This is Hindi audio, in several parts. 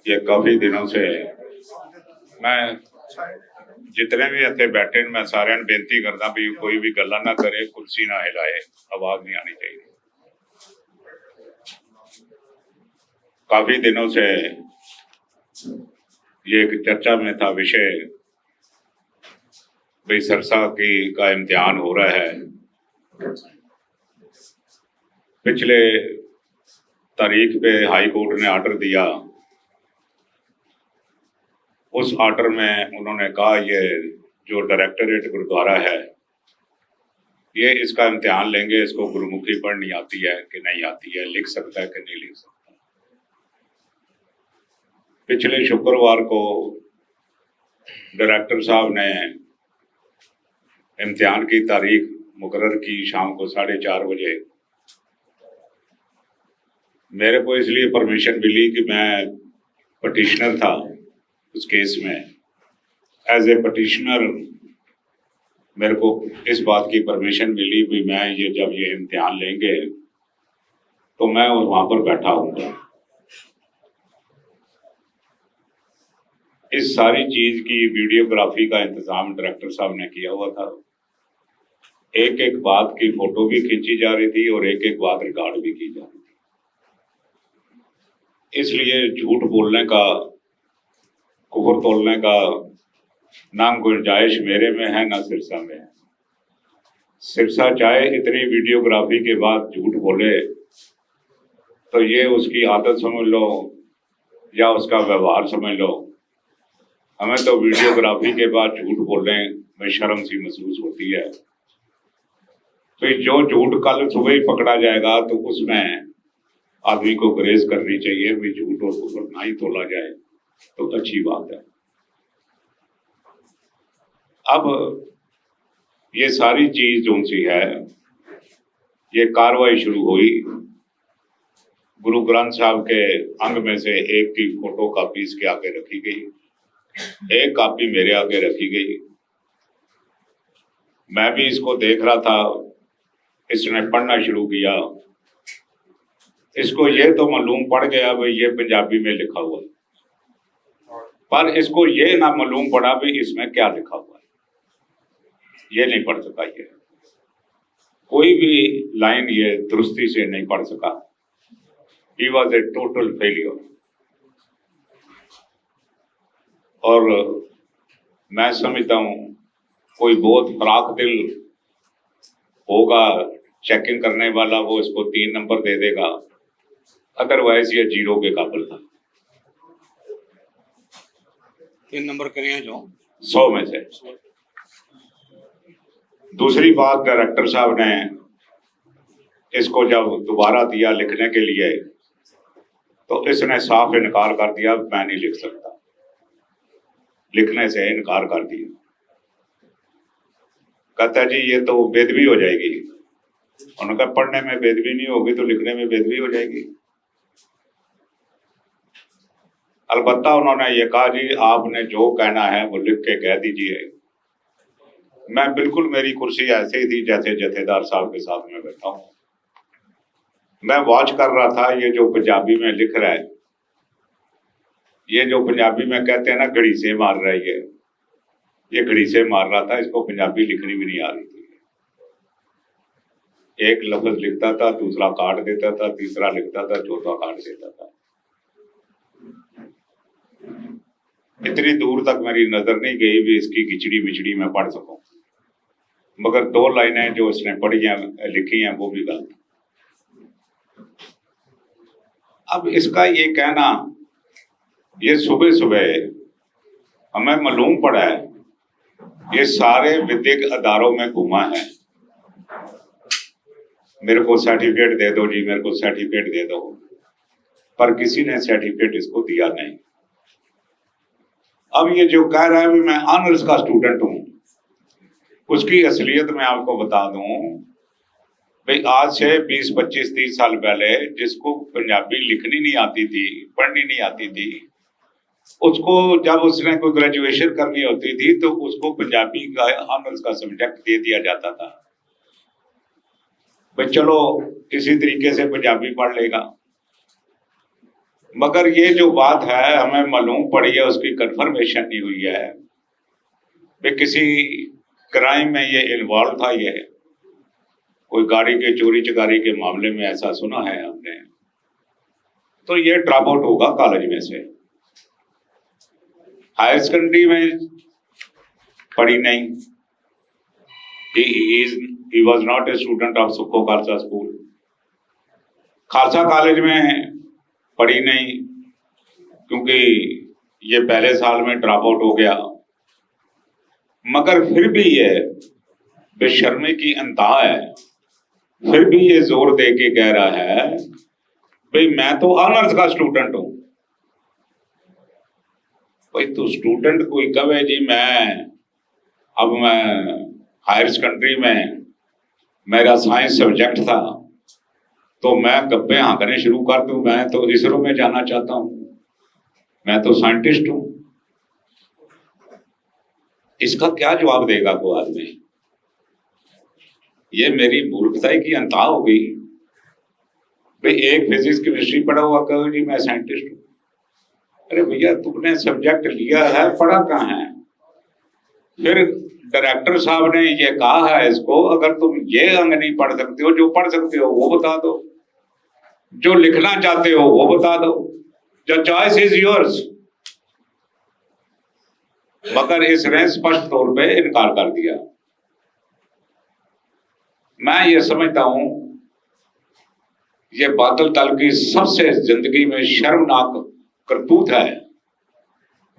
ये काफी दिनों से मैं जितने भी इतने बैठे मैं सारे बेनती करता भी कोई भी गल्ला ना करे, कुर्सी ना हिलाए, आवाज नहीं आनी चाहिए। काफी दिनों से ये एक चर्चा में था विषय, भाई सरसा का इम्तिहान हो रहा है। पिछले तारीख पे हाई कोर्ट ने ऑर्डर दिया। उस ऑर्डर में उन्होंने कहा ये जो डायरेक्टरेट गुरुद्वारा है ये इसका इम्तिहान लेंगे, इसको गुरुमुखी पढ़नी आती है कि नहीं आती है, लिख सकता है कि नहीं लिख सकता। पिछले शुक्रवार को डायरेक्टर साहब ने इम्तिहान की तारीख मुकर्रर की शाम को 4:30 बजे। मेरे को इसलिए परमिशन मिली कि मैं पटिशनर था उस केस में। एज ए पटिशनर मेरे को इस बात की परमिशन मिली भी मैं जब ये इम्तिहान लेंगे तो मैं वहां पर बैठा हूँगा। इस सारी चीज की वीडियोग्राफी का इंतजाम डायरेक्टर साहब ने किया हुआ था। एक एक बात की फोटो भी खींची जा रही थी और एक एक बात रिकॉर्ड भी की जा रही थी। इसलिए झूठ बोलने का, कुफर तोलने का ना गुंजाइश मेरे में है ना सिरसा में है। सिरसा चाहे इतनी वीडियोग्राफी के बाद झूठ बोले तो ये उसकी आदत समझ लो या उसका व्यवहार समझ लो। हमें तो वीडियोग्राफी के बाद झूठ बोलने में शर्म सी महसूस होती है। तो जो झूठ कल सुबह ही पकड़ा जाएगा तो उसमें आदमी को ग्रेज करनी चाहिए भी झूठ और कुफर ना ही तोला जाए तो अच्छी बात है। अब ये सारी चीज जो सी है, ये कार्रवाई शुरू हुई। गुरु ग्रंथ साहब के अंग में से एक की फोटो कॉपी इसके आगे रखी गई, एक कॉपी मेरे आगे रखी गई। मैं भी इसको देख रहा था। इसने पढ़ना शुरू किया। इसको ये तो मालूम पड़ गया भाई ये पंजाबी में लिखा हुआ है, पर इसको ये ना मालूम पड़ा भी इसमें क्या लिखा हुआ है। ये नहीं पढ़ सका, ये कोई भी लाइन ये दुरुस्ती से नहीं पढ़ सका। He was a total failure। और मैं समझता हूं कोई बहुत फराक दिल होगा चेकिंग करने वाला, वो इसको 3 नंबर दे देगा, अदरवाइज ये 0 के काबिल था। 3 नंबर करें जो 100 में से। दूसरी बात, डायरेक्टर साहब ने इसको जब दोबारा दिया लिखने के लिए तो इसने साफ इनकार कर दिया, मैं नहीं लिख सकता, लिखने से इनकार कर दिया। कहता जी ये तो बेदबी हो जाएगी। उन्होंने कहा पढ़ने में बेदबी नहीं होगी तो लिखने में बेदबी हो जाएगी। अलबत्ता उन्होंने ये कहा जी आपने जो कहना है वो लिख के कह दीजिए। मैं बिल्कुल, मेरी कुर्सी ऐसे ही थी जैसे जथेदार साहब के साथ में बैठा हूं। मैं वॉच कर रहा था ये जो पंजाबी में लिख रहा है, ये जो पंजाबी में कहते हैं ना घड़ी से मार रहा है, ये घड़ी से मार रहा था। इसको पंजाबी लिखनी भी नहीं आ रही थी। एक लफ्ज लिखता था, दूसरा काट देता था, तीसरा लिखता था, चौथा काट देता था। इतनी दूर तक मेरी नजर नहीं गई भी इसकी खिचड़ी बिचड़ी मैं पढ़ सकूं, मगर 2 लाइनें जो इसने पढ़ी हैं लिखी हैं वो भी गलत। अब इसका ये कहना, ये सुबह सुबह हमें मालूम पड़ा है ये सारे विद्यक अदारों में घुमा है, मेरे को सर्टिफिकेट दे दो जी, मेरे को सर्टिफिकेट दे दो, पर किसी ने सर्टिफिकेट इसको दिया नहीं। अब ये जो कह रहा है भी मैं ऑनर्स का स्टूडेंट हूं, उसकी असलियत मैं आपको बता दूं भाई आज से 20-25-30 साल पहले जिसको पंजाबी लिखनी नहीं आती थी, पढ़नी नहीं आती थी, उसको जब उसने कोई ग्रेजुएशन करनी होती थी तो उसको पंजाबी का ऑनर्स का सब्जेक्ट दे दिया जाता था भाई चलो किसी तरीके से पंजाबी पढ़ लेगा। मगर ये जो बात है हमें मालूम पड़ी है, उसकी कंफर्मेशन नहीं हुई है कि किसी क्राइम में ये इन्वॉल्व था। ये कोई गाड़ी के चोरी चकारी के मामले में ऐसा सुना है हमने। तो ये ड्रॉप आउट होगा कॉलेज में से, हायर सेकेंडरी में पढ़ी नहीं। he was not a student of सुखो खालसा स्कूल। खालसा कॉलेज में पढ़ी नहीं क्योंकि ये पहले साल में ड्रॉप आउट हो गया। मगर फिर भी ये बेशर्मी की अंतहा है, फिर भी ये जोर दे के कह रहा है भाई मैं तो ऑनर्स का स्टूडेंट हूं। भाई तो स्टूडेंट कोई कहे जी मैं हायर सेकेंडरी में मेरा साइंस सब्जेक्ट था तो मैं गप्पे हाँकने शुरू कर दूं, मैं तो इसरो में जाना चाहता हूं, मैं तो साइंटिस्ट हूं। इसका क्या जवाब देगा कोई आदमी? ये मेरी मूर्खता की अंतहा हो गई। भाई एक फिजिक्स केमिस्ट्री पढ़ा हुआ कहो जी मैं साइंटिस्ट हूं। अरे भैया तुमने सब्जेक्ट लिया है, पढ़ा कहाँ है? फिर डायरेक्टर साहब ने ये कहा है इसको, अगर तुम ये अंग नहीं पढ़ सकते हो, जो पढ़ सकते हो वो बता दो, जो लिखना चाहते हो वो बता दो, द चॉइस इज योर्स। मगर इसने स्पष्ट तौर पे इनकार कर दिया। मैं ये समझता हूं ये बादल दल की सबसे जिंदगी में शर्मनाक करतूत है।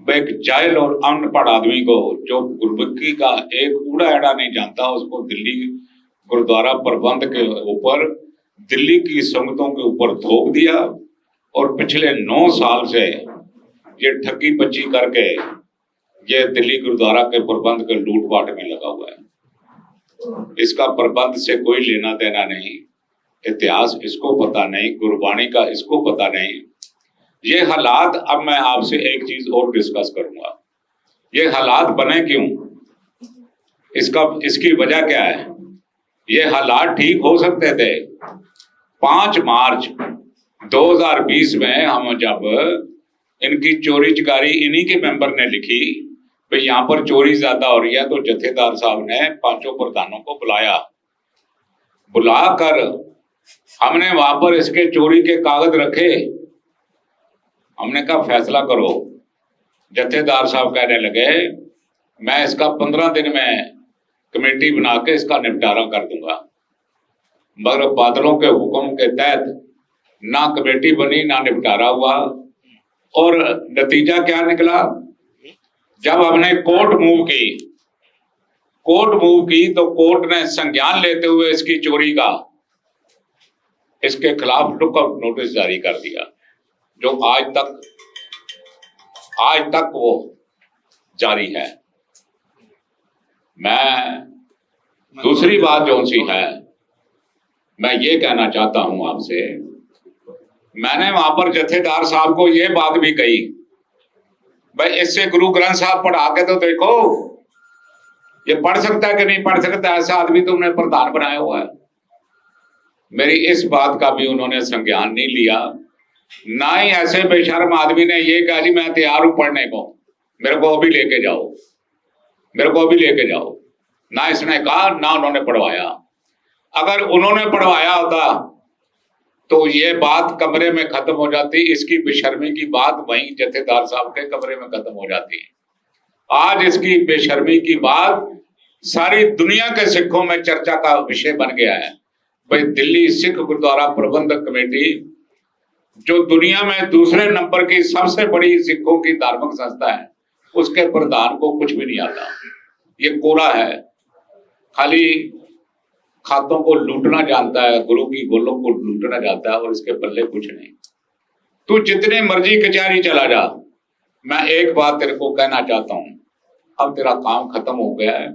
एक जाहिल और अनपढ़ आदमी को, जो गुरबक्की का एक ऊड़ा एड़ा नहीं जानता, उसको दिल्ली गुरुद्वारा प्रबंध के ऊपर, दिल्ली की संगतों के ऊपर थोप दिया और पिछले 9 साल से ये ठगी बच्ची करके ये दिल्ली गुरुद्वारा के प्रबंध के लूटपाट में लगा हुआ है। इसका प्रबंध से कोई लेना देना नहीं, इतिहास इसको पता नहीं, गुरबाणी का इसको पता नहीं। ये हालात, अब मैं आपसे एक चीज और डिस्कस करूंगा, ये हालात बने क्यों, इसकी वजह क्या है? ये हालात ठीक हो सकते थे। 5 मार्च 2020 में हम जब इनकी चोरी चकारी इन्हीं के मेंबर ने लिखी भाई यहां पर चोरी ज्यादा हो रही है, तो जत्थेदार साहब ने 5 प्रधानों को बुलाकर हमने वहां पर इसके चोरी के कागज रखे। हमने कहा फैसला करो। जत्थेदार साहब कहने लगे मैं इसका 15 दिन में कमेटी बना के इसका निपटारा कर दूंगा। मगर बादलों के हुक्म के तहत ना कमेटी बनी ना निपटारा हुआ। और नतीजा क्या निकला? जब हमने कोर्ट मूव की तो कोर्ट ने संज्ञान लेते हुए इसकी चोरी का इसके खिलाफ लुकआउट नोटिस जारी कर दिया, जो आज तक वो जारी है। मैं दूसरी बात जो सी है, मैं ये कहना चाहता हूं आपसे, मैंने वहां पर जत्थेदार साहब को ये बात भी कही भाई इससे गुरु ग्रंथ साहब पढ़ा के तो देखो ये पढ़ सकता है कि नहीं पढ़ सकता, ऐसा आदमी तुमने प्रधान बनाया हुआ है। मेरी इस बात का भी उन्होंने संज्ञान नहीं लिया। ना ही ऐसे बेशर्म आदमी ने ये कहा जी मैं तैयार हूं पढ़ने को, मेरे को अभी लेके जाओ। ना इसने कहा ना उन्होंने पढ़वाया। अगर उन्होंने पढ़वाया होता तो ये बात कमरे में खत्म हो जाती, इसकी बेशर्मी की बात वहीं जत्थेदार साहब के कमरे में खत्म हो जाती। आज इसकी बेशर्मी की बात सारी दुनिया के सिखों में चर्चा का विषय बन गया है। भाई दिल्ली सिख गुरुद्वारा प्रबंधक कमेटी, जो दुनिया में दूसरे नंबर की सबसे बड़ी सिखों की धार्मिक संस्था है, उसके प्रधान को कुछ भी नहीं आता। ये कोरा है, खाली खातों को लूटना जानता है, गुरु की गोलों को लूटना जानता है और इसके पल्ले कुछ नहीं। तू जितने मर्जी कचहरी चला जा, मैं एक बात तेरे को कहना चाहता हूं, अब तेरा काम खत्म हो गया है,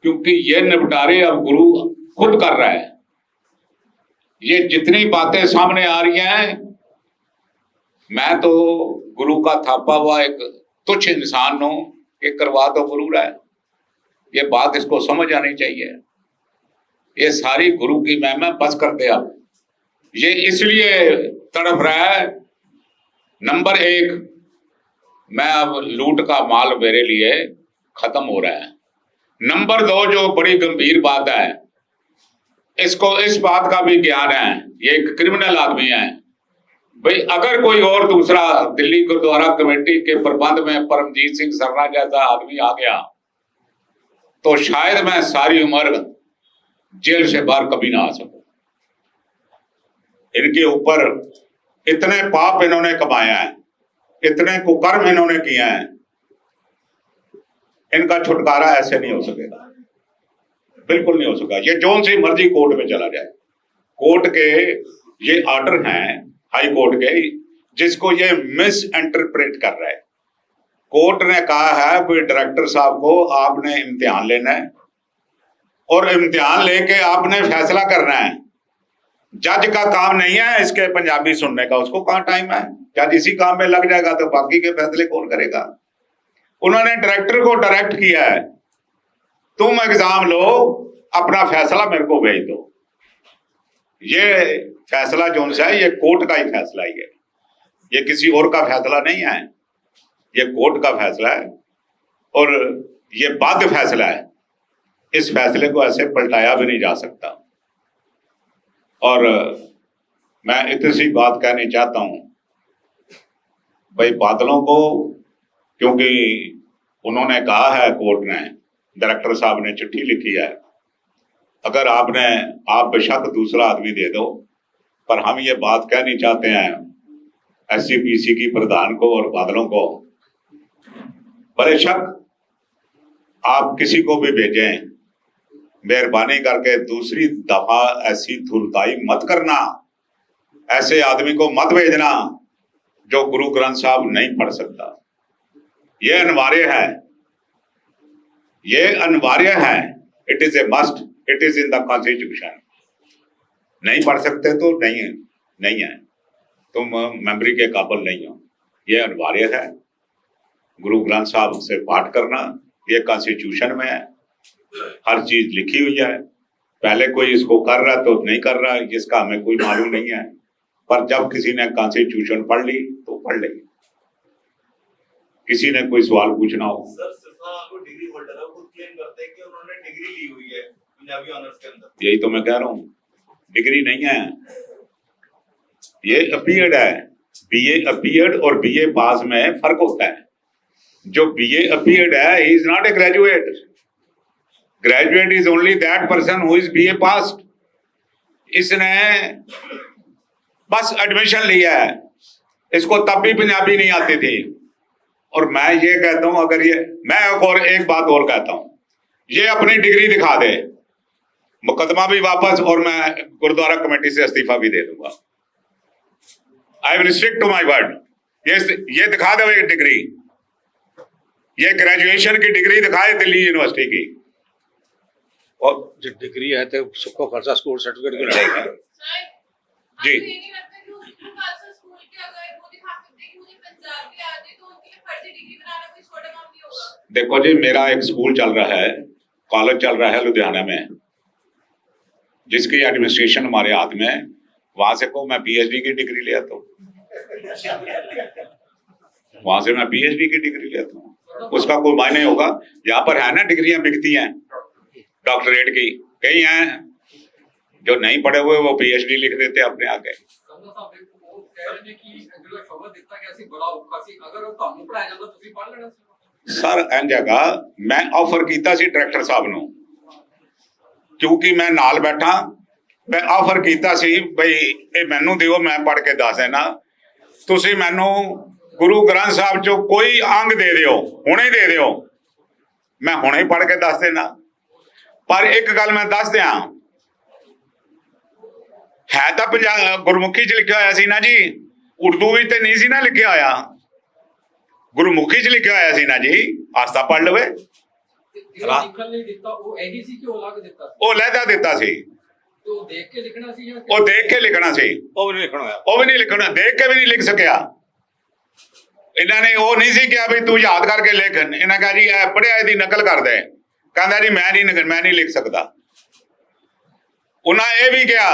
क्योंकि ये निपटारे अब गुरु खुद कर रहा है। ये जितनी बातें सामने आ रही हैं, मैं तो गुरु का थापा हुआ एक तुच्छ इंसान हूं, ये करवा तो गुरु रहा है। ये बात इसको समझ आनी चाहिए। ये सारी गुरु की महिमा बस कर दे। अब ये इसलिए तड़प रहा है नंबर एक, मैं अब लूट का माल मेरे लिए खत्म हो रहा है। नंबर दो, जो बड़ी गंभीर बात है, इसको इस बात का भी ज्ञान है, ये एक क्रिमिनल आदमी है भाई। अगर कोई और दूसरा दिल्ली गुरुद्वारा कमेटी के प्रबंध में परमजीत सिंह सरना जैसा आदमी आ गया तो शायद मैं सारी उम्र जेल से बाहर कभी ना आ सकूं। इनके ऊपर इतने पाप इन्होंने कमाया है, इतने कुकर्म इन्होंने किए हैं, इनका छुटकारा ऐसे नहीं हो सकेगा, बिल्कुल नहीं हो सका। ये जो सी मर्जी कोर्ट में चला जाए, कोर्ट के ये ऑर्डर हैं हाई कोर्ट के, जिसको ये मिस इंटरप्रेट कर रहा है। कोर्ट ने कहा है कि डायरेक्टर साहब को आपने इम्तिहान लेना है और इम्तिहान लेके आपने फैसला करना है। जज का काम नहीं है इसके पंजाबी सुनने का, उसको कहाँ टाइम है? जज इसी काम में लग जाएगा तो बाकी के फैसले कौन करेगा? उन्होंने डायरेक्टर को डायरेक्ट किया है, तुम एग्जाम लो, अपना फैसला मेरे को भेज दो। ये फैसला जो सा है ये कोर्ट का ही फैसला ही है, ये किसी और का फैसला नहीं है, ये कोर्ट का फैसला है और ये बाध्य फैसला है। इस फैसले को ऐसे पलटाया भी नहीं जा सकता। और मैं इतनी सी बात कहनी चाहता हूं भाई, बादलों को, क्योंकि उन्होंने कहा है कोर्ट ने, डायरेक्टर साहब ने चिट्ठी लिखी है, अगर आप बेशक दूसरा आदमी दे दो, पर हम ये बात कहनी चाहते हैं SCPC की प्रधान को और बादलों को, बेशक आप किसी को भी भेजें, मेहरबानी करके दूसरी दफा ऐसी धुरताई मत करना, ऐसे आदमी को मत भेजना जो गुरु ग्रंथ साहब नहीं पढ़ सकता। ये अनिवार्य है, ये अनिवार्य है, it is a must, it is in the constitution. नहीं पढ़ सकते तो नहीं है, तुम मेमोरी के काबिल नहीं हो, ये अनिवार्य है। गुरु ग्रंथ साहब से पाठ करना, ये कॉन्स्टिट्यूशन में है, हर चीज लिखी हुई है। पहले कोई इसको कर रहा तो नहीं कर रहा, इसका हमें कोई मालूम नहीं है, पर जब किसी ने कॉन्स्टिट्यूशन पढ़ ली तो पढ़ ली। किसी ने कोई सवाल पूछना हो? सर, सिर्फ डिग्री होल्डर है, वो क्लेम करते हैं कि उन्होंने डिग्री ली हुई है पंजाबी ऑनर्स के अंदर। यही तो मैं कह रहा हूँ, डिग्री नहीं है, ये अपीयर्ड है। BA अपीयर्ड और BA पास में फर्क होता है। जो BA अपीयर्ड है, he is not a graduate. Graduate is only that person who is BA passed. इसने बस एडमिशन लिया है, इसको तब भी पंजाबी नहीं आती थी। और मैं ये कहता हूं, अगर ये, मैं एक बात और कहता हूं, ये अपनी डिग्री दिखा दे, मुकदमा भी वापस, और मैं गुरुद्वारा कमेटी से इस्तीफा भी दे दूंगा। I will stick to my word. ये दिखा दे ये डिग्री, ये ग्रेजुएशन की डिग्री दिखाए दिल्ली यूनिवर्सिटी की। और जो डिग्री है तो सबको खर्चा स्कूल सर्टिफिकेट मिलेगा जी, देखो जी, मेरा एक स्कूल चल रहा है, कॉलेज चल रहा है लुधियाना में, जिसकी एडमिनिस्ट्रेशन हमारे हाथ में है। वहां से को मैं PhD की डिग्री ले आता हूँ, वहां से मैं PhD की डिग्री ले आता हूँ, उसका कोई मायने होगा? यहाँ पर है ना, डिग्रियां बिकती हैं डॉक्टरेट की, कई हैं जो नहीं पढ़े हुए वो PhD लिख देते अपने आगे। सर एन जगह मैं ऑफर किया डायरेक्टर साहब ਨੂੰ, क्योंकि मैं नाल बैठा, मैं ऑफर किया बई ये मैनू दिओ, मैं पढ़ के दस देना, तुसी मैनू गुरु ग्रंथ साहब चो कोई अंग दे दिओ, हुणे ही दे दिओ, मैं हुणे ही पढ़ के दस देना। पर एक गल मैं दस दिया, है तो गुरमुखी च लिखा होया सी ना जी, उर्दू भी तो नहीं सी ना लिखा होया, गुरमुखी च लिखा होया सी ना जी, आस्था पढ़ लवे। ਉਹ ਲਹਿਦਾ ਦਿੱਤਾ ਸੀ, ਉਹ ਦੇਖ ਕੇ ਲਿਖਣਾ ਸੀ, ਉਹ ਵੀ ਨਹੀਂ ਲਿਖਣਾ, ਦੇਖ ਕੇ ਵੀ ਨਹੀਂ ਲਿਖ ਸਕਿਆ। ਇਹਨਾਂ ਨੇ ਉਹ ਨਹੀਂ ਸੀ ਕਿਹਾ ਵੀ ਤੂੰ ਯਾਦ ਕਰਕੇ ਲਿਖ, ਇਹਨਾਂ ਕਹਾ ਜੀ ਇਹ ਪੜਿਆ ਇਹਦੀ ਨਕਲ ਕਰ ਦੇ, ਕਹਿੰਦਾ ਜੀ ਮੈਂ ਨਹੀਂ ਲਿਖ ਸਕਦਾ। ਉਹਨਾਂ ਇਹ ਵੀ ਕਿਹਾ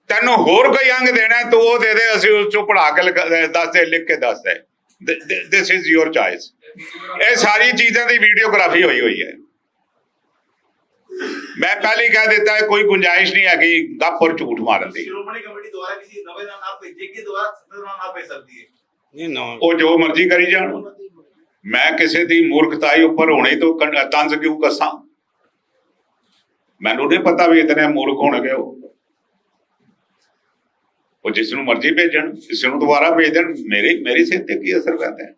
ਤੈਨੂੰ ਹੋਰ ਕੋਈ ਅੰਗ ਦੇਣਾ ਤੂੰ ਉਹ ਦੇ ਦੇ, ਅਸੀਂ ਉਸ ਚੋਂ ਪੜਾ ਕੇ ਦੱਸ ਦੇ, ਲਿਖ ਕੇ ਦੱਸ ਦੇ, ਦਿਸ ਇਜ਼ ਯੋਰ ਚੋਇਸ। ਇਹ ਸਾਰੀ ਚੀਜ਼ਾਂ ਦੀ ਵੀਡੀਓਗ੍ਰਾਫੀ ਹੋਈ ਹੈ। ਮੈਂ ਪਹਿਲੇ ਹੀ ਕਹਿ ਦਿੱਤਾ ਹੈ ਕੋਈ ਗੁੰਜਾਇਸ਼ ਨਹੀਂ ਹੈਗੀ ਗੱਪ ਔਰ ਝੂਠ ਮਾਰਨ ਦੀ। ਸ਼੍ਰੋਮਣੀ ਕਮੇਟੀ ਦੁਆਰਾ ਕਿਸੇ ਨਵੇਂ ਦਾ ਨਾਮ ਭੇਜੇਗੀ, ਦੁਆਰਾ ਸਦਰ ਦਾ ਨਾਮ ਭੇਜ ਸਕਦੀ ਹੈ। नहीं ना ਉਹ ਜੋ ਮਰਜ਼ੀ ਕਰੀ ਜਾਣ, ਮੈਂ ਕਿਸੇ ਦੀ ਮੂਰਖਤਾਈ ਉੱਪਰ ਹੋਣੇ ਤੋਂ ਤੰਜ਼ ਕਿਉਂ ਕੱਸਾਂ? ਮੈਨੂੰ ਨਹੀਂ ਪਤਾ ਵੀ ਇਤਨੇ ਮੂਰਖ ਹੋਣਗੇ ਉਹ ਜਿਸ ਨੂੰ ਮਰਜ਼ੀ ਭੇਜਣ, ਕਿਸੇ ਨੂੰ ਦੁਬਾਰਾ ਭੇਜ ਦੇਣ, ਮੇਰੀ ਸਿਹਤ ਤੇ ਕੀ ਅਸਰ ਪੈਂਦਾ ਹੈ?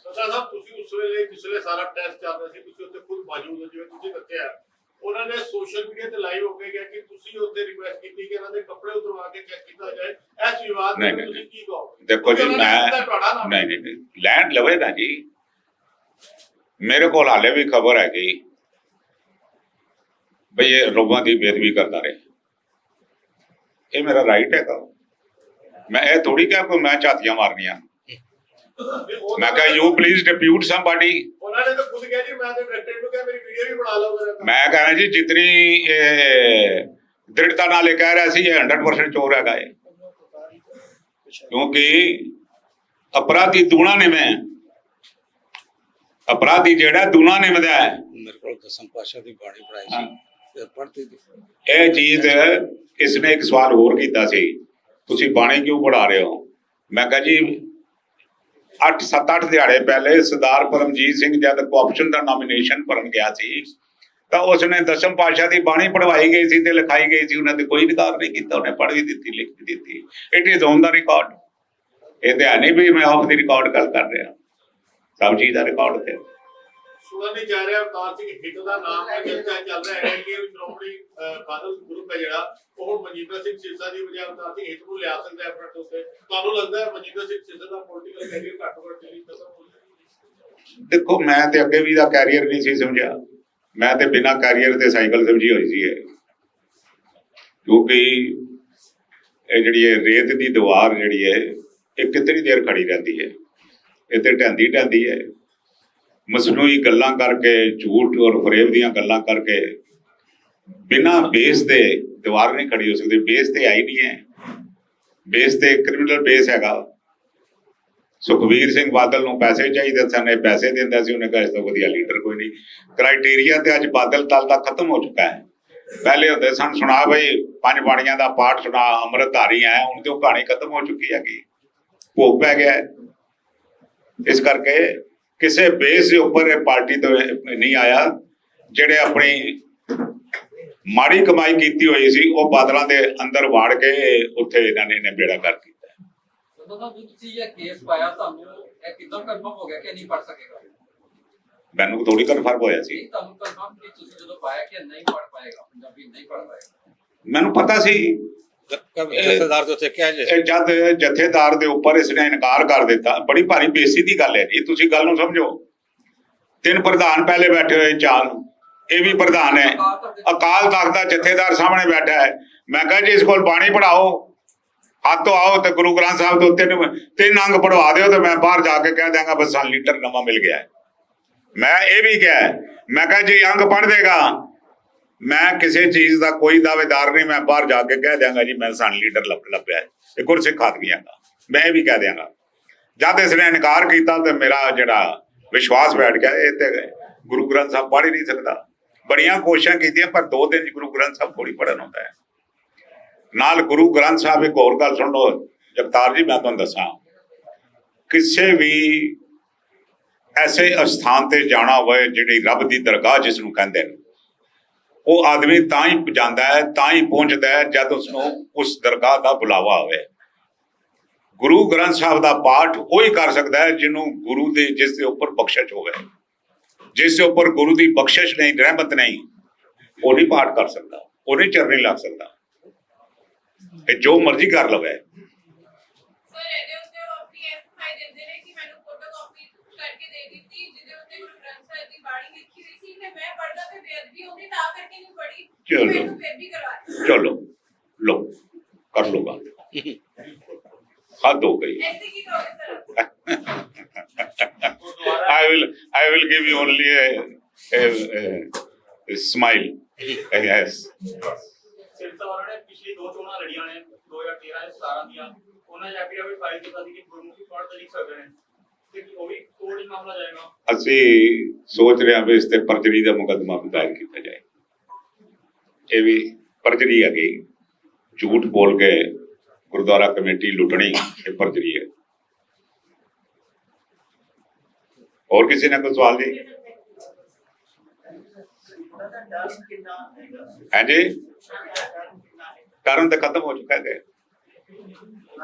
ਸਰਦਾਰ ਸਾਹਿਬ ਤੁਸੀਂ ਉਸ ਵੇਲੇ ਪਿਛਲੇ ਸਾਰਾ ਟੈਸਟ ਚੱਲ ਰਿਹਾ ਸੀ, ਤੁਸੀਂ ਉੱਥੇ ਖੁਦ ਮੌਜੂਦ ਹੋ, ਜਿਵੇਂ ਤੁਸੀਂ ਦੱਸਿਆ ਉਹਨਾਂ ਨੇ ਸੋਸ਼ਲ ਮੀਡੀਆ ਤੇ ਲਾਈਵ ਹੋ ਕੇ ਗਿਆ ਕਿ ਤੁਸੀਂ ਉੱਥੇ ਰਿਕੁਐਸਟ ਕੀਤੀ ਕਿ ਇਹਨਾਂ ਦੇ ਕੱਪੜੇ ਉਤਰਵਾ ਕੇ ਚੈੱਕ ਕੀਤਾ ਜਾਏ। ਇਸ ਵਿਵਾਦ ਨਹੀਂ, ਨੂੰ ਤੁਸੀਂ ਕੀ ਕਹੋਗੇ? ਦੇਖੋ ਜੀ, ਨਹੀਂ ਲੈਂਡ ਲਵੇ ਨਾ ਜੀ, ਮੇਰੇ ਕੋਲ ਹਾਲੇ ਵੀ ਖਬਰ ਹੈ ਕਿ ਭਈ ਇਹ ਲੋਕਾਂ ਦੀ ਬੇਦਬੀ ਕਰਦਾ ਰਹੇ, ਇਹ ਮੇਰਾ ਰਾਈਟ ਹੈਗਾ। ਮੈਂ ਇਹ ਥੋੜੀ ਕਿਹਾ ਕੋਈ ਮੈਂ ਝਾਤੀਆਂ ਮਾਰਨੀਆਂ। ਮੈਂ ਕਿਹਾ ਯੂ ਪਲੀਜ਼ ਡਿਪਿਊਟ ਸਮਬਡੀ। ਉਹਨਾਂ ਨੇ ਤਾਂ ਖੁਦ ਕਿਹਾ ਜੀ ਮੈਂ ਤਾਂ ਡਾਇਰੈਕਟਰ ਨੂੰ ਕਿਹਾ ਮੇਰੀ ਵੀਡੀਓ ਵੀ ਬਣਾ ਲਓ ਮੇਰਾ। ਮੈਂ ਕਹਿਣਾ ਜੀ ਜਿਤਨੀ ਦ੍ਰਿੜਤਾ ਨਾਲ ਇਹ ਕਹਿ ਰਿਹਾ ਸੀ ਇਹ 100% ਚੋਰ ਹੈਗਾ ਇਹ, ਕਿਉਂਕਿ ਅਪਰਾਧੀ ਦੂਣਾ ਨਿਵੇਂ, ਅਪਰਾਧੀ ਜਿਹੜਾ ਦੂਣਾ ਨਿਮਦਾ ਹੈ। मेरे को दसम पातशाह की बाणी पढ़ाई सी पढ़ती थी। ਇਹ ਚੀਜ਼ ਇਸਨੇ ਇੱਕ ਸਵਾਲ ਹੋਰ ਕੀਤਾ ਸੀ, ਤੁਸੀਂ ਬਾਣੀ ਕਿਉਂ ਪੜ੍ਹਾ ਰਹੇ ਹੋ? ਮੈਂ ਕਿਹਾ ਜੀ 7-8 ਦਿਹਾੜੇ ਪਹਿਲੇ ਸਰਦਾਰ ਪਰਮਜੀਤ ਸਿੰਘ ਜਦ ਕੋਆਪਸ਼ਨ ਦਾ ਨੋਮੀਨੇਸ਼ਨ ਭਰਨ ਗਿਆ ਸੀ ਤਾਂ ਉਸਨੇ ਦਸਮ ਪਾਤਸ਼ਾਹ ਦੀ ਬਾਣੀ ਪੜਵਾਈ ਗਈ ਸੀ ਤੇ ਲਿਖਾਈ ਗਈ ਸੀ, ਉਹਨਾਂ ਤੇ ਕੋਈ ਇਨਕਾਰ ਨਹੀਂ ਕੀਤਾ, ਉਹਨੇ ਪੜ੍ਹ ਵੀ ਦਿੱਤੀ, ਲਿਖ ਵੀ ਦਿੱਤੀ। It is on the record. ਇਹ ਤੇ ਨਹੀਂ ਵੀ ਮੈਂ ਆਫ ਦੀ ਰਿਕਾਰਡ ਗੱਲ ਕਰ ਰਿਹਾ, ਸਭ ਚੀਜ਼ ਦਾ ਰਿਕਾਰਡ ਤੇ ਸੁਣਨ ਨਹੀਂ ਜਾ ਰਿਹਾ ਅਵਤਾਰ ਸਿੰਘ ਹਿੱਟ ਦਾ ਨਾਮ ਹੈ ਚਰਚਾ ਚੱਲ ਰਿਹਾ ਹੈ ਕਿ ਸ਼੍ਰੋਮਣੀ ਬਾਦਲ ਗਰੁੱਪ ਹੈ ਜਿਹੜਾ ਉਹ ਹੁਣ ਮਨਜਿੰਦਰ ਸਿੰਘ ਸਿਰਸਾ ਦੀ ਵਜ੍ਹਾ ਅਵਤਾਰ ਸਿੰਘ ਹਿੱਟ ਨੂੰ ਲਿਆ ਸਕਦਾ ਹੈ ਫਰੰਟ ਉੱਤੇ। ਤੁਹਾਨੂੰ ਲੱਗਦਾ ਹੈ ਮਨਜਿੰਦਰ ਸਿੰਘ ਸਿਰਸਾ ਦਾ ਪੋਲੀਟੀਕਲ ਕੈਰੀਅਰ ਘੱਟ ਤੋਂ ਘੱਟ ਖਤਮ ਹੋ ਜਾਏਗਾ? ਦੇਖੋ ਮੈਂ ਤੇ ਅੱਗੇ ਵੀ ਦਾ ਕੈਰੀਅਰ ਨਹੀਂ ਸੀ ਸਮਝਿਆ, ਮੈਂ ਤੇ ਬਿਨਾਂ ਕੈਰੀਅਰ ਦੇ ਸਾਈਕਲ ਸਮਝੀ ਹੋਈ ਸੀ ਇਹ, ਕਿਉਂਕਿ ਇਹ ਜਿਹੜੀ ਹੈ ਰੇਤ ਦੀ ਦੀਵਾਰ ਜਿਹੜੀ ਹੈ ਇਹ ਕਿਤਨੀ ਦੇਰ ਖੜੀ ਰਹਿੰਦੀ ਹੈ, ਇਹ ਤੇ ਢਹਿੰਦੀ ਹੈ। ਮਸਨੂਈ ਗੱਲਾਂ ਕਰਕੇ, ਝੂਠ ਔਰ ਫਰੇਬ ਦੀਆਂ ਗੱਲਾਂ ਕਰਕੇ ਬਿਨਾਂ ਬੇਸ ਦੇ ਦੀਵਾਰ ਨਹੀਂ ਖੜੀ ਹੋ ਸਕਦੀ। ਬੇਸ ਤੇ ਆਈ ਨਹੀਂ ਹੈ, ਬੇਸ ਤੇ ਕ੍ਰਿਮੀਨਲ ਬੇਸ ਹੈਗਾ। ਸੁਖਬੀਰ ਸਿੰਘ ਬਾਦਲ ਨੂੰ ਪੈਸੇ ਚਾਹੀਦੇ ਸਨ, ਇਹ ਪੈਸੇ ਦਿੰਦਾ ਸੀ, ਉਹਨੇ ਕਿਹਾ ਇਸ ਤੋਂ ਵਧੀਆ ਲੀਡਰ ਕੋਈ ਨਹੀਂ। ਕ੍ਰਾਈਟੇਰੀਆ ਤੇ ਅੱਜ ਬਾਦਲ ਦਲ ਦਾ ਖਤਮ ਹੋ ਚੁੱਕਾ ਹੈ। ਪਹਿਲੇ ਹੁੰਦੇ ਸਨ ਸੁਣਾ ਬਈ 5 ਬਾਣੀਆਂ ਦਾ ਪਾਠ ਸੁਣਾ, ਅੰਮ੍ਰਿਤਧਾਰੀ ਹੈ, ਹੁਣ ਤੇ ਉਹ ਕਹਾਣੀ ਖਤਮ ਹੋ ਚੁੱਕੀ ਹੈਗੀ, ਭੋਗ ਪੈ ਗਿਆ। ਇਸ ਕਰਕੇ ਕਿਸੇ ਬੇਸ ਦੇ ਉੱਪਰ ਇਹ ਪਾਰਟੀ ਤੋਂ ਨਹੀਂ ਆਇਆ। ਜਿਹੜੇ ਆਪਣੀ ਮਾੜੀ ਕਮਾਈ ਕੀਤੀ ਹੋਈ ਸੀ ਉਹ ਬਾਦਲਾਂ ਦੇ ਅੰਦਰ ਵਾੜ ਕੇ ਉੱਥੇ ਇਹਨਾਂ ਨੇ ਬੇੜਾ ਕਰ ਕੀਤਾ। ਤੁਸੀਂ ਇਹ ਕੇਸ ਪਾਇਆ, ਤੁਹਾਨੂੰ ਇਹ ਕਿੱਦਾਂ ਕਨਫਰਮ ਹੋ ਗਿਆ ਕਿ ਨਹੀਂ ਪੜ ਸਕੇਗਾ? ਮੈਨੂੰ ਥੋੜੀ ਕਨਫਰਮ ਹੋਇਆ ਸੀ, ਤੁਹਾਨੂੰ ਕਨਫਰਮ ਕਿ ਤੁਸੀਂ ਜਦੋਂ ਪਾਇਆ ਕਿ ਨਹੀਂ ਪੜ ਪਾਏਗਾ, ਪੰਜਾਬੀ ਨਹੀਂ ਪੜ ਪਾਏਗਾ? ਮੈਨੂੰ ਪਤਾ ਸੀ। जत्थेदार तो थे क्या जी? ਜਦ ਜਥੇਦਾਰ ਦੇ ਉੱਪਰ ਇਸਨੇ ਇਨਕਾਰ ਕਰ ਦਿੱਤਾ, ਬੜੀ ਭਾਰੀ ਬੇਇੱਜ਼ਤੀ ਦੀ ਗੱਲ ਹੈ ਜੀ। ਤੁਸੀਂ ਗੱਲ ਨੂੰ ਸਮਝੋ। 3 ਪ੍ਰਧਾਨ ਪਹਿਲੇ ਬੈਠੇ ਹੋਏ, 4 ਇਹ ਵੀ ਪ੍ਰਧਾਨ ਹੈ, ਅਕਾਲ ਤਖਤ ਦਾ ਜਥੇਦਾਰ ਸਾਹਮਣੇ ਬੈਠਾ ਹੈ। ਮੈਂ ਕਿਹਾ ਜੀ ਇਸ ਕੋਲ ਬਾਣੀ ਪੜਾਓ, ਹੱਥੋਂ ਆਓ ਤੇ ਗੁਰੂ ਗ੍ਰੰਥ ਸਾਹਿਬ ਤੋਂ 3 ਅੰਗ ਪੜਵਾ ਦਿਓ ਤੇ ਮੈਂ ਬਾਹਰ ਜਾ ਕੇ ਕਹਿ ਦਿਆਂਗਾ ਬਸ ਸਾਨੂੰ ਲੀਡਰ ਨਵਾਂ ਮਿਲ ਗਿਆ। ਮੈਂ ਇਹ ਵੀ ਕਿਹਾ, ਮੈਂ ਕਿਹਾ ਜੀ ਅੰਗ ਪੜ ਦੇਗਾ, ਮੈਂ ਕਿਸੇ ਚੀਜ਼ ਦਾ ਕੋਈ ਦਾਅਵੇਦਾਰ ਨਹੀਂ, ਮੈਂ ਬਾਹਰ ਜਾ ਕੇ ਕਹਿ ਦਿਆਂਗਾ ਜੀ ਮੈਂ ਸਾਨੂੰ ਲੀਡਰ ਲੱਭਿਆ ਹੈ, ਇਹ ਗੁਰਸਿੱਖ ਆਦਮੀਆਂ ਦਾ, ਮੈਂ ਇਹ ਵੀ ਕਹਿ ਦਿਆਂਗਾ। ਜਦ ਇਸਨੇ ਇਨਕਾਰ ਕੀਤਾ ਤੇ ਮੇਰਾ ਜਿਹੜਾ ਵਿਸ਼ਵਾਸ ਬੈਠ ਗਿਆ, ਇਹ ਤੇ ਗੁਰੂ ਗ੍ਰੰਥ ਸਾਹਿਬ ਪੜ੍ਹ ਹੀ ਨਹੀਂ ਸਕਦਾ। ਬੜੀਆਂ ਕੋਸ਼ਿਸ਼ਾਂ ਕੀਤੀਆਂ ਪਰ 2 ਦਿਨ ਗੁਰੂ ਗ੍ਰੰਥ ਸਾਹਿਬ ਥੋੜੀ ਪੜ੍ਹਨ ਹੁੰਦਾ ਹੈ। ਨਾਲ ਗੁਰੂ ਗ੍ਰੰਥ ਸਾਹਿਬ ਇੱਕ ਹੋਰ ਗੱਲ ਸੁਣ ਲਓ ਜਗਤਾਰ ਜੀ, ਮੈਂ ਤੁਹਾਨੂੰ ਦੱਸਾਂ, ਕਿਸੇ ਵੀ ਐਸੇ ਅਸਥਾਨ ਤੇ ਜਾਣਾ ਹੋਵੇ ਜਿਹੜੀ ਰੱਬ ਦੀ ਦਰਗਾਹ ਜਿਸ ਨੂੰ ਕਹਿੰਦੇ ਨੇ, ਉਹ ਆਦਮੀ ਤਾਂ ਹੀ ਜਾਂਦਾ ਹੈ, ਤਾਂ ਹੀ ਪਹੁੰਚਦਾ ਹੈ ਜਦ ਉਸਨੂੰ ਉਸ ਦਰਗਾਹ ਦਾ ਬੁਲਾਵਾ ਹੋਵੇ। ਗੁਰੂ ਗ੍ਰੰਥ ਸਾਹਿਬ ਦਾ ਪਾਠ ਉਹੀ ਕਰ ਸਕਦਾ ਹੈ ਜਿਹਨੂੰ ਗੁਰੂ ਦੇ, ਜਿਸ ਦੇ ਉੱਪਰ ਬਖਸ਼ਿਸ਼ ਹੋਵੇ। ਜਿਸ ਦੇ ਉੱਪਰ ਗੁਰੂ ਦੀ ਬਖਸ਼ਿਸ਼ ਨਹੀਂ, ਰਹਿਮਤ ਨਹੀਂ, ਉਹ ਨਹੀਂ ਪਾਠ ਕਰ ਸਕਦਾ, ਉਹ ਨਹੀਂ ਚਰਨੀ ਲੱਗ ਸਕਦਾ। ਇਹ ਜੋ ਮਰਜ਼ੀ ਕਰ ਲਵੇ। चलो लो कर लो बात, हद हो गई। I will give you only a smile. Yes. Sirsa ਵਾਲਾ ਨੇ ਪਿਛਲੀ ਦੋ ਚੋਣਾਂ ਲੜੀਆਂ ਨੇ 2013 ਤੇ 17 ਦੀਆਂ ਉਹਨਾਂ ਨੇ ਐਫੀਡੇਵਿਟ ਫਾਈਲ ਕੀਤਾ ਸੀ ਕਿ ਗੁਰਮੁਖੀ ਤੌਰ ਤੇ ਲਿਖ ਸਕਦੇ ਨੇ ਤੇ ਉਹ ਵੀ ਕੋਰਟ 'ਚ ਮਾਮਲਾ ਜਾਏਗਾ। ਅਸੀਂ ਸੋਚ ਰਹੇ ਹਾਂ ਵੀ ਇਸ ਤੇ ਪਰਜਰੀ ਦਾ ਮੁਕੱਦਮਾ ਵੀ ਦਾਇਰ ਕੀਤਾ ਜਾਏ। ਇਹ ਵੀ ਪਰਜਰੀ ਹੈਗੀ, ਝੂਠ ਬੋਲ ਕੇ ਗੁਰਦੁਆਰਾ ਕਮੇਟੀ ਲੁੱਟਣੀ ਇਹ ਪਰਜਰੀ ਹੈ। ਹੋਰ ਕਿਸੇ ਨੇ ਕੋਈ ਸਵਾਲ ਜੀ? ਹਾਂਜੀ, ਟਰਮ ਤਾਂ ਖਤਮ ਹੋ ਚੁੱਕਾ ਹੈ।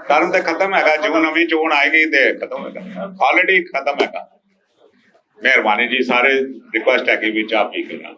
ਟਰਮ ਤਾਂ ਖਤਮ ਹੈਗਾ, ਜੋ ਨਵੀਂ ਚੋਣ ਆਏਗੀ ਤੇ ਖਤਮ ਹੋਏਗਾ, ਆਲਰੇਡੀ ਖਤਮ ਹੈਗਾ। ਮਿਹਰਬਾਨੀ ਜੀ, ਸਾਰੇ ਰਿਕੁਐਸਟ ਹੈ ਕਿ ਵੀ ਚਾਹ ਪੀ ਕੇ ਨਾ